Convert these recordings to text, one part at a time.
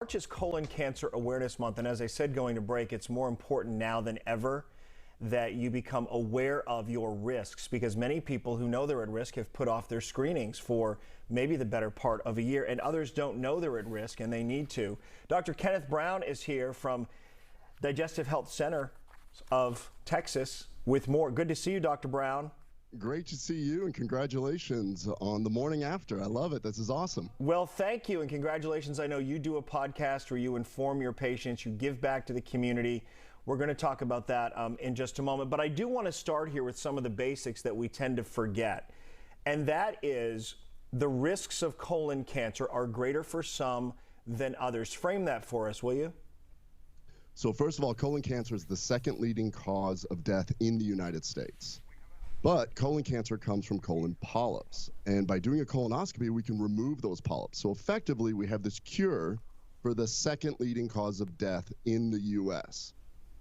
March is Colon Cancer Awareness Month, and as I said going to break, it's more important now than ever that you become aware of your risks, because many people who know they're at risk have put off their screenings for maybe the better part of a year, and others don't know they're at risk and they need to. Dr. Kenneth Brown is here from Digestive Health Center of Texas with more. Good to see you, Dr. Brown. Great to see you, and congratulations on the morning after. I love it. This is awesome. Well, thank you, and congratulations. I know you do a podcast where you inform your patients, you give back to the community. We're going to talk about that in just a moment, but I do want to start here with some of the basics that we tend to forget, and that is the risks of colon cancer are greater for some than others. Frame that for us, will you? So first of all, colon cancer is the second leading cause of death in the United States. But colon cancer comes from colon polyps. And by doing a colonoscopy, we can remove those polyps. So effectively, we have this cure for the second leading cause of death in the US.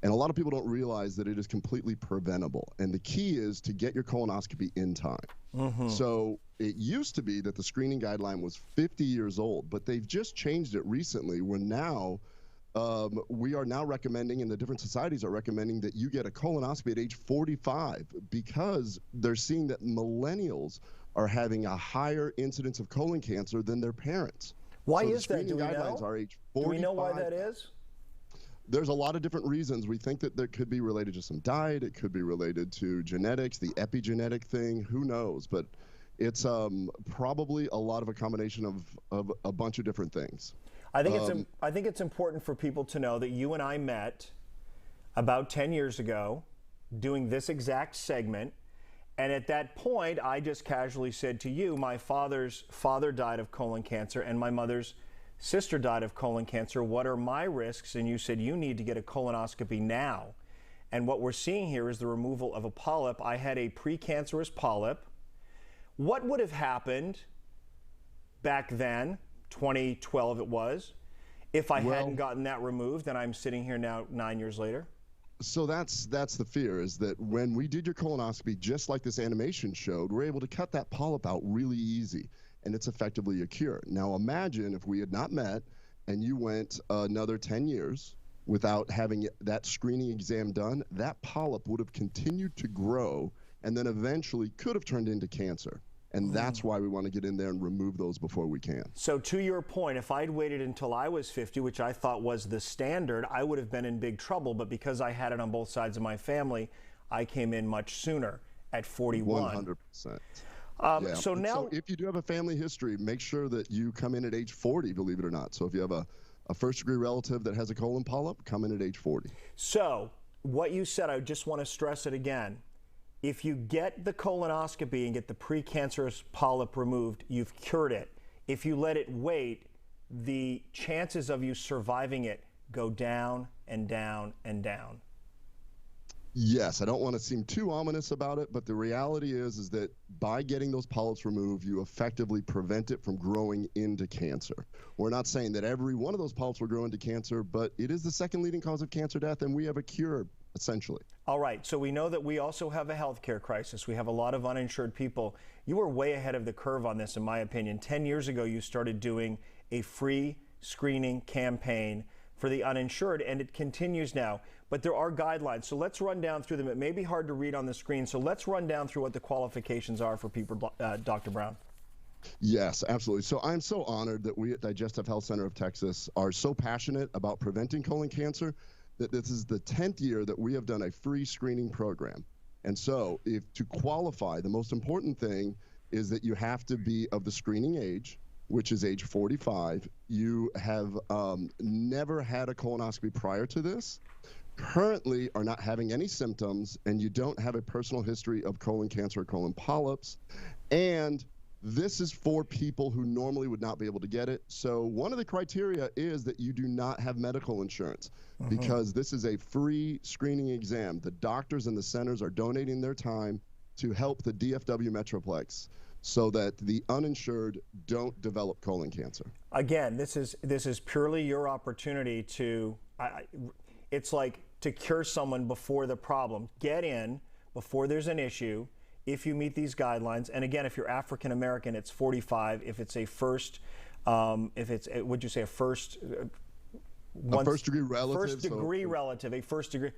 And a lot of people don't realize that it is completely preventable. And the key is to get your colonoscopy in time. So it used to be that the screening guideline was 50 years old, but they've just changed it recently where now we are now recommending, and the different societies are recommending, that you get a colonoscopy at age 45 because they're seeing that millennials are having a higher incidence of colon cancer than their parents. Why so is that? Do we know? Are age 45. Do we know why that is? There's a lot of different reasons. We think that there could be related to some diet. It could be related to genetics, the epigenetic thing. Who knows? But it's probably a lot of a combination of a bunch of different things. I think it's important for people to know that you and I met about 10 years ago doing this exact segment. And at that point, I just casually said to you, my father's father died of colon cancer and my mother's sister died of colon cancer. What are my risks? And you said you need to get a colonoscopy now. And what we're seeing here is the removal of a polyp. I had a precancerous polyp. What would have happened back then, 2012 it was, if I hadn't gotten that removed, and I'm sitting here now 9 years later? So that's the fear, is that when we did your colonoscopy, just like this animation showed, we're able to cut that polyp out really easy, and it's effectively a cure. Now imagine if we had not met and you went another 10 years without having that screening exam done, that polyp would have continued to grow and then eventually could have turned into cancer. And that's why we want to get in there and remove those before we can. So to your point, if I'd waited until I was 50, which I thought was the standard, I would have been in big trouble. But because I had it on both sides of my family, I came in much sooner at 41. 100%. Yeah. So if you do have a family history, make sure that you come in at age 40, believe it or not. So if you have a first-degree relative that has a colon polyp, come in at age 40. So what you said, I just want to stress it again. If you get the colonoscopy and get the precancerous polyp removed, you've cured it. If you let it wait, the chances of you surviving it go down and down and down. Yes, I don't want to seem too ominous about it, but the reality is that by getting those polyps removed, you effectively prevent it from growing into cancer. We're not saying that every one of those polyps will grow into cancer, but it is the second leading cause of cancer death, and we have a cure, essentially. All right, so we know that we also have a healthcare crisis. We have a lot of uninsured people. You were way ahead of the curve on this, in my opinion. 10 years ago, you started doing a free screening campaign for the uninsured, and it continues now. But there are guidelines, so let's run down through them. It may be hard to read on the screen, so let's run down through what the qualifications are for people, Dr. Brown. Yes, absolutely. So I'm so honored that we at Digestive Health Center of Texas are so passionate about preventing colon cancer that this is the 10th year that we have done a free screening program. And so if to qualify, the most important thing is that you have to be of the screening age, which is age 45. You have never had a colonoscopy prior to this, currently are not having any symptoms, and you don't have a personal history of colon cancer or colon polyps. And this is for people who normally would not be able to get it. So one of the criteria is that you do not have medical insurance, because this is a free screening exam. The doctors and the centers are donating their time to help the DFW Metroplex so that the uninsured don't develop colon cancer. Again, this is purely your opportunity to, it's like to cure someone before the problem. Get in before there's an issue. If you meet these guidelines, and again, if you're African American, it's 45. If it's a first, would you say a first A first degree relative. First degree relative, a first degree,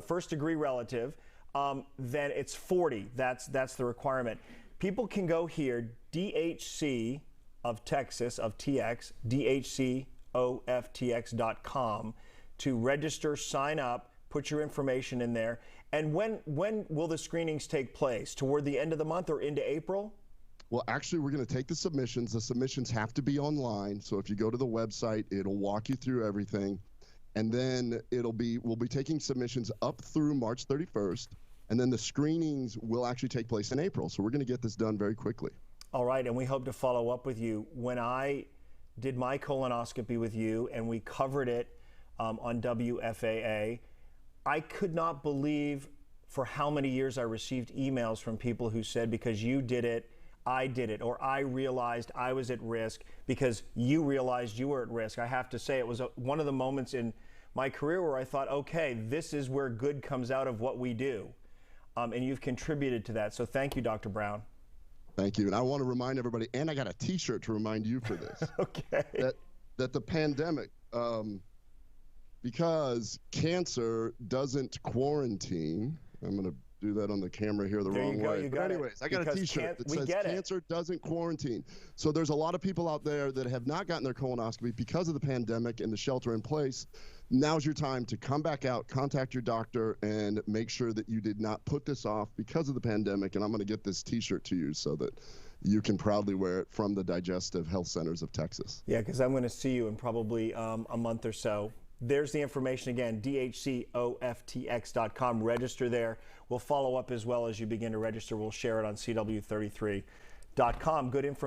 first degree relative, then it's 40. That's the requirement. People can go here, DHC of Texas, of TX, DHCOFTX.com to register, sign up, put your information in there. And when will the screenings take place? Toward the end of the month or into April? Well, actually, we're going to take the submissions. The submissions have to be online. So if you go to the website, it'll walk you through everything. And then we'll be taking submissions up through March 31st. And then the screenings will actually take place in April. So we're going to get this done very quickly. All right. And we hope to follow up with you. When I did my colonoscopy with you and we covered it on WFAA, I could not believe for how many years I received emails from people who said, because you did it, I did it, or I realized I was at risk because you realized you were at risk. I have to say it was one of the moments in my career where I thought, okay, this is where good comes out of what we do. And you've contributed to that. So thank you, Dr. Brown. Thank you. And I want to remind everybody, and I got a T-shirt to remind you for this. Okay. That the pandemic, because cancer doesn't quarantine, I'm going to do that on the camera here the wrong way. But anyways, I got a T-shirt that says cancer doesn't quarantine. So there's a lot of people out there that have not gotten their colonoscopy because of the pandemic and the shelter in place. Now's your time to come back out, contact your doctor, and make sure that you did not put this off because of the pandemic. And I'm going to get this T-shirt to you so that you can proudly wear it from the Digestive Health Centers of Texas. Yeah, because I'm going to see you in probably a month or so. There's the information again, dhcoftx.com. Register there. We'll follow up as well as you begin to register. We'll share it on CW33.com. Good information.